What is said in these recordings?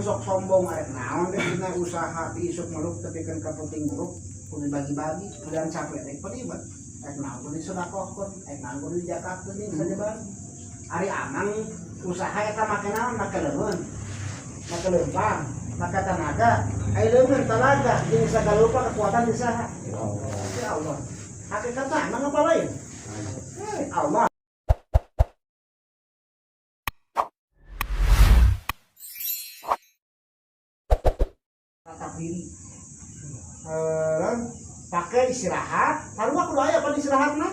sok sombong arek naon teh dina usaha isuk meluk tapi kan kapenting buruk kudu bagi-bagi kudu capek rek padibat arek naon kudu sedekahkeun arek naon kudu dijakakeun di sajaban ari amang usaha eta make naon make leuweun make leumpang make tenaga ai leuweun talaga jeung sagala rupa kekuatan di saha ya Allah hakikatna emang apa lain Allah diri pakai istirahat lalu aku doa apa istirahat mah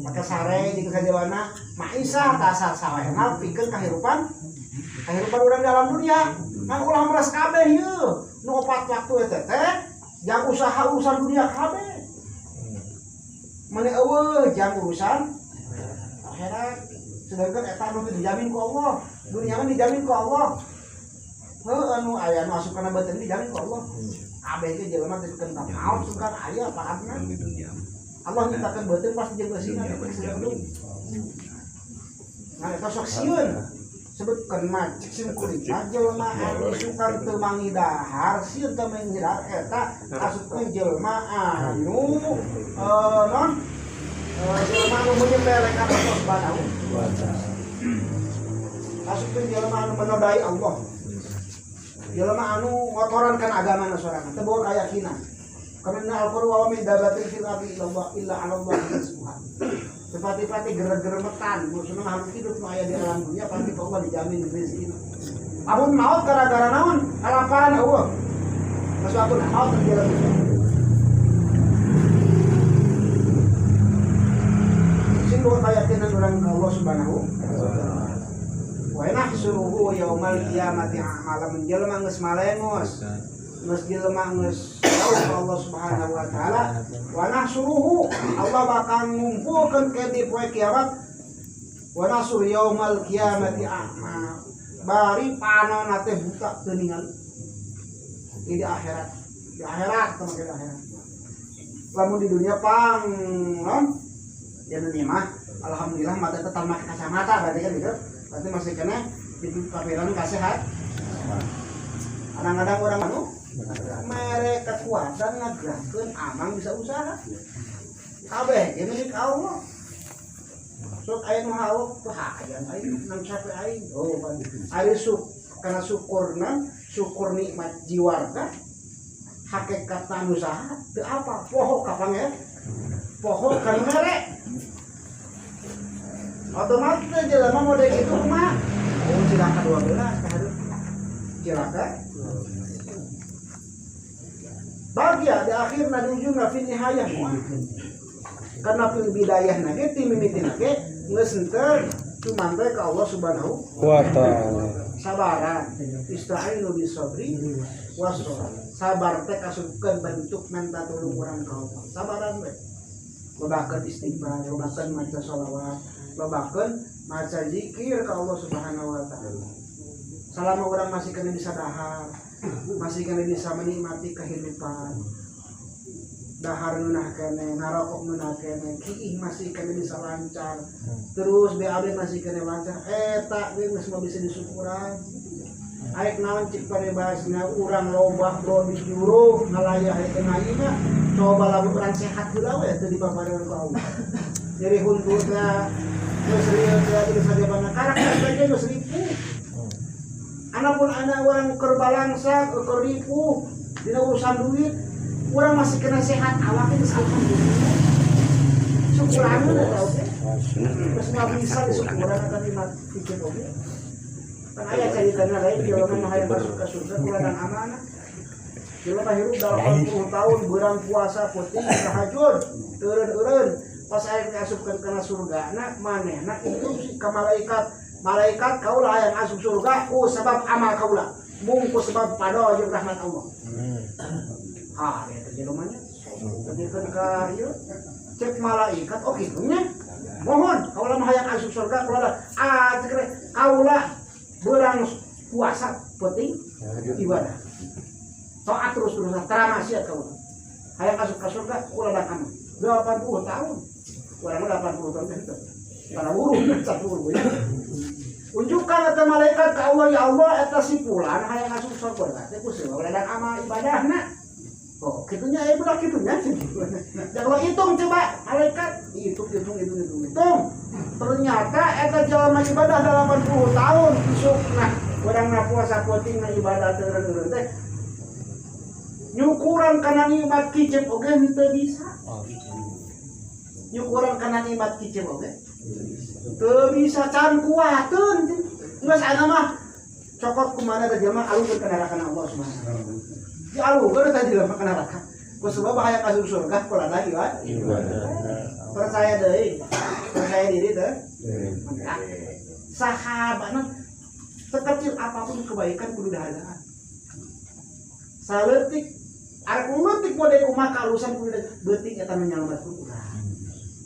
pakai sare di kesajawana maisah tasar sawehna pikeun kahirupan urang di alam dunia kan ulah meras kabeh yeuh nu 4 waktu eta teh jang usaha urusan dunia kabeh mane eueuh jang urusan akhirat sedangkan eta nu dijamin ku Allah dunia mah dijamin ku Allah anu aya nu asup kana batin dijamin ku Allah. Abeh ge jelema teh keun maot sukan aya paatna. Allah nyiptakeun batin pasti jeung beusina teh sedeng. Nah eta sok sieun. Sebutkeun mah cik sim kulit jelema anu sukan teu mangidahar sieun teu mangidahar eta asupkeun jelema anu non jelema anu menyepelekan Allah Subhanahu wa taala. Asupkeun jelema anu menodai Allah. Jelema anu ngotorankan agama sorangan teu boga keyakinan karena al-qur'an wa min dabatin fil ardi illa 'ala Allah rizquha seperti gerer-geremetan maksudna makhluk hidup nu aya di alam dunia pasti Allah dijamin rezeki amun maut gara-gara naon kalaparan eueuh masuk aku maut terjadi sing boga keyakinan urang ka Allah Subhanahu wa taala wa nahsuruhu yaumal qiyamati a'mala menjelma geus malengos geus jelema geus Allah Subhanahu wa taala wa nahsuruhu Allah bakal ngumpulkeun ke di poe kiamat wa nahsur yaumal qiyamati a'ma bari panonna teh buta teu ningali di akhirat teman di akhirat lamun di dunia pang di dunia mah alhamdulillah mata tetap make kacamata berarti kan gitu berarti masih kena di kafiran kasehat. Kadang-kadang orang anu mereka kekuatan ngagerakkeun amang bisa usaha. Kabeh ge milik Allah. Sok aya nu hawok teu hayang aing nang sape aing. Oh, ari kana syukur nikmat jiwarga. Hakikatna usaha teu apa poho ka pangeran. Poho kan mere. Otomatis jelema mode gitu mah cilaka 12 kahadeut cilaka bahagia di akhirna di ujungna fi nihayah karena fil bidayahna ge ti mimitina ge geus henteu cuman teh ka Allah Subhanahu wa taala sabaran istainu bisabri wassabar sabar teh kasupkeun bentuk menta tulung urang ka Allah sabaran we lobakeun istighfar lobakeun maca shalawat lobakeun maca zikir ka Allah Subhanahu wa taala. Selama orang masih kena bisa dahar, masih kena bisa menikmati kehidupan. Dahar nunah kene, ngarokok nunah kene, kiih masih kena bisa lancar. Terus BAB masih kena lancar. Eta ge geus bisa disyukuran. Aik naon cik parebasna urang loba bro dijuruh ngalayah eta naina coba lamun urang sehat heula we teu dipapareun ku Allah. Jadi huntutna geus rieu teh saja bana karakter bae geus ripu. Anapun anak orang keur balangsa keur ripu dina urusan duit, urang masih kena sehat awake geus alhamdulillah. Syukuran eta oge. Geus bisa disyukuran akan dipikir oge. Kan aya caritana lain jelema nu hayang masuk ka surga kuladan amanah. Jelema hirup 80 tahun beurang puasa putih tahajud, eureun-eureun pas aya kasupkeun kana surgana manehna itu ka malaikat kaula hayang asup surga ku sabab amal kaula mung ku sebab pado jeung rahmat Allah. Eta jelema nya dikeun ka ieu cek malaikat oke nya mohon kaula mah hayang asup surga kula kaula beurang puasa penting ibadah taat terus-terusan tara maksiat kaula hayang asup ka surga kula dan amal 80 tahun. Orang 80 tahun itu. Karena uruh satu ya. unjukkan eta malaikat ka Allah ya Allah eta si fulan hayang asup surga teh ku seuleuh amal ibadahna. Oh, kitunya budak kitunya. Kalau hitung coba malaikat hitung. Ternyata eta jalma ibadah 80 tahun isuk nah urang na puasa penting na ibadah teureun teh. Nyukuran kana nikmat kicep oge henteu bisa. Nyukuran kana nikmat kicep oge teu bisa can kuateun. Geus ana mah cokot kumana da jelema alungkeun ka neraka Allah Subhanahu wa taala. Di alungkeun tadi jelema ka neraka. Ku sebab hayang ka surga kulana ibadah. Percaya deui. Percaya diri teh. Sahabatna sekecil apapun kebaikan kudu dahagaan. Saleutik arek leutik mode kumaha kalusan kudu beutik eta menyelametkeun urang.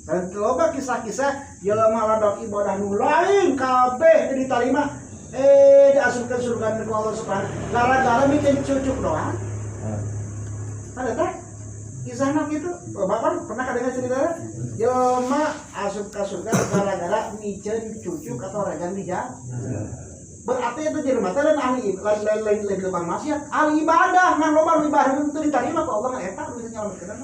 Dan loba kisah-kisah jelema ladok ibadah nu lain kabeh teu ditarima diasupkeun surga ku Allah Subhanahu gara-gara mikeun cucuk doang. Ada teh kisahna kitu. Bapak pernah kadengar cerita jelema asup ka surga gara-gara mikeun cucuk atau ragan dijak. Berarti itu jelema teh ahli lain lebang maksiat, ahli ibadah ngan loba ibadah itu diterima ku Allah eta bisa nyelametkeun.